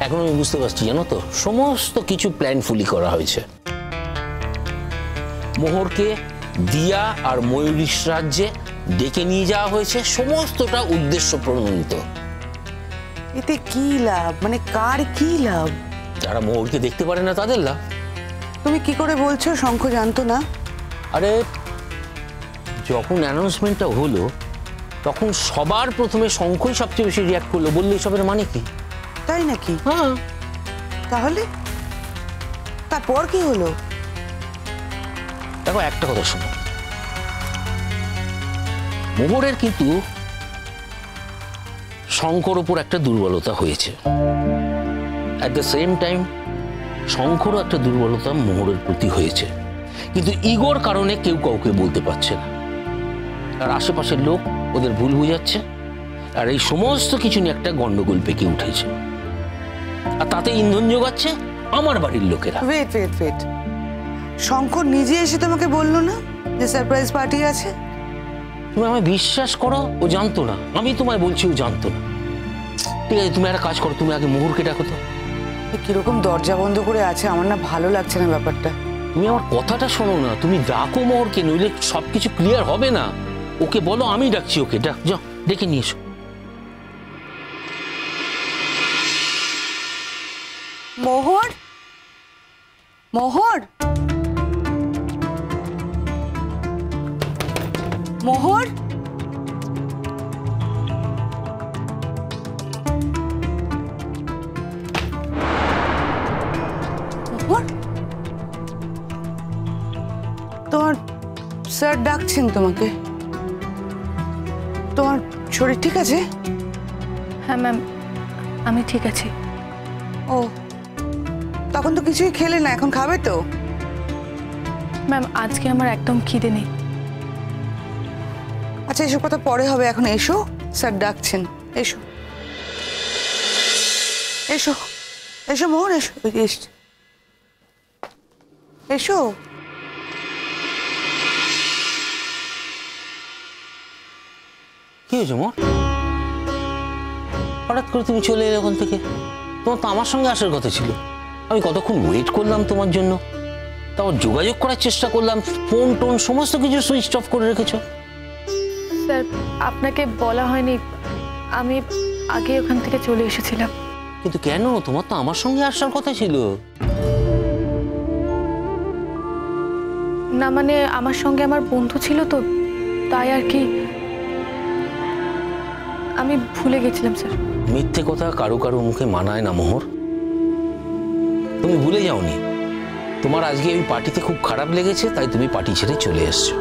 এখন আমি বুঝতে পারছি, জানো তো, সমস্ত কিছু প্ল্যানফুলি করা হয়েছে। মোহরকে দিয়া আর ময়ূরীশ রাজ্যে ডেকে নিয়ে যাওয়া হয়েছে, সমস্তটা উদ্দেশ্য প্রণোদিত। এতে কি লাভ? মানে কার কি লাভ? যারা মোহরকে দেখতে পারে না তাদের লাভ। তুমি কি করে বলছো শঙ্খ জানতো না? আরে যখন অ্যানাউন্সমেন্টটা হলো তখন সবার প্রথমে শঙ্খই সবচেয়ে বেশি রিয়াক্ট করলো, বললো এসবের মানে কি। তাই নাকি? হ্যাঁ। তাহলে তারপর কি হলো? দেখো, একটা কথা শোনো, মোহরের কিন্তু শঙ্কর ওপর একটা দুর্বলতা হয়েছে, অ্যাট দ্য সেম টাইম শঙ্করও একটা দুর্বলতা মোহরের প্রতি হয়েছে, কিন্তু ইগোর কারণে কেউ কাউকে বলতে পারছে না। আর আশেপাশের লোক ওদের ভুল বুঝাচ্ছে, আর এই সমস্ত কিছু নিয়ে একটা গন্ডগোল পেকে উঠেছে, আর তাতে ইন্ধন যোগাচ্ছে আমার বাড়ির লোকেরা। ওয়েট ওয়েট ওয়েট, শঙ্কর নিজে এসে তোমাকে বললো না যে সারপ্রাইজ পার্টি আছে? তুমি আমায় বিশ্বাস করো, ও জানতো না। আমি তোমায় বলছি ও জানতো না। ঠিক আছে, তুমি একটা কাজ করো, তুমি আগে মোহরকে ডাকো তো। কিরকম দরজা বন্ধ করে আছে, আমার না ভালো লাগছে না ব্যাপারটা। তুমি আমার কথাটা শোনো না, তুমি ডাকো মোহরকে, নইলে সবকিছু ক্লিয়ার হবে না। ওকে বলো আমি ডাকছি, ওকে ডাক, যাও ডেকে নিয়ে এসো। মোহর, মোহর, মোহর, মোহর, তোমার স্যার ডাকছেন তোমাকে। তোমার শরীর ঠিক আছে? হ্যাঁ ম্যাম, আমি ঠিক আছি। ও, তখন তো কিছুই খেলে না, এখন খাবে তো? ম্যাম, আজকে আমার একদম খিদে নেই। আচ্ছা, এসব কথা পরে হবে, এখন এসো, স্যার ডাকছেন। এসো এসো এসো মোহন, এসো এসো এসো। কি হয়েছে মোর? হঠাৎ করে তুমি চলে এলে ওখান থেকে? তোমার তো আমার সঙ্গে আসার কথা ছিল। আমি কতক্ষণ ওয়েট করলাম তোমার জন্য, তারপর যোগাযোগ করার চেষ্টা করলাম, ফোন টোন সমস্ত কিছু সুইচ অফ করে রেখেছো। স্যার, আপনাকে বলা হয়নি, আমি আগে ওখান থেকে চলে এসেছিলাম। কিন্তু কেন? তোমার তো আমার সঙ্গে আসার কথা ছিল। না মানে আমার সঙ্গে আমার বন্ধু ছিল তো, তাই আর কি, আমি ভুলে গেছিলাম স্যার। মিথ্যে কথা কারো কারো মুখে মানায় না মোহর। তুমি ভুলে যাওনি, তোমার আজকে ওই পার্টিতে খুব খারাপ লেগেছে, তাই তুমি পার্টি ছেড়ে চলে এসছো।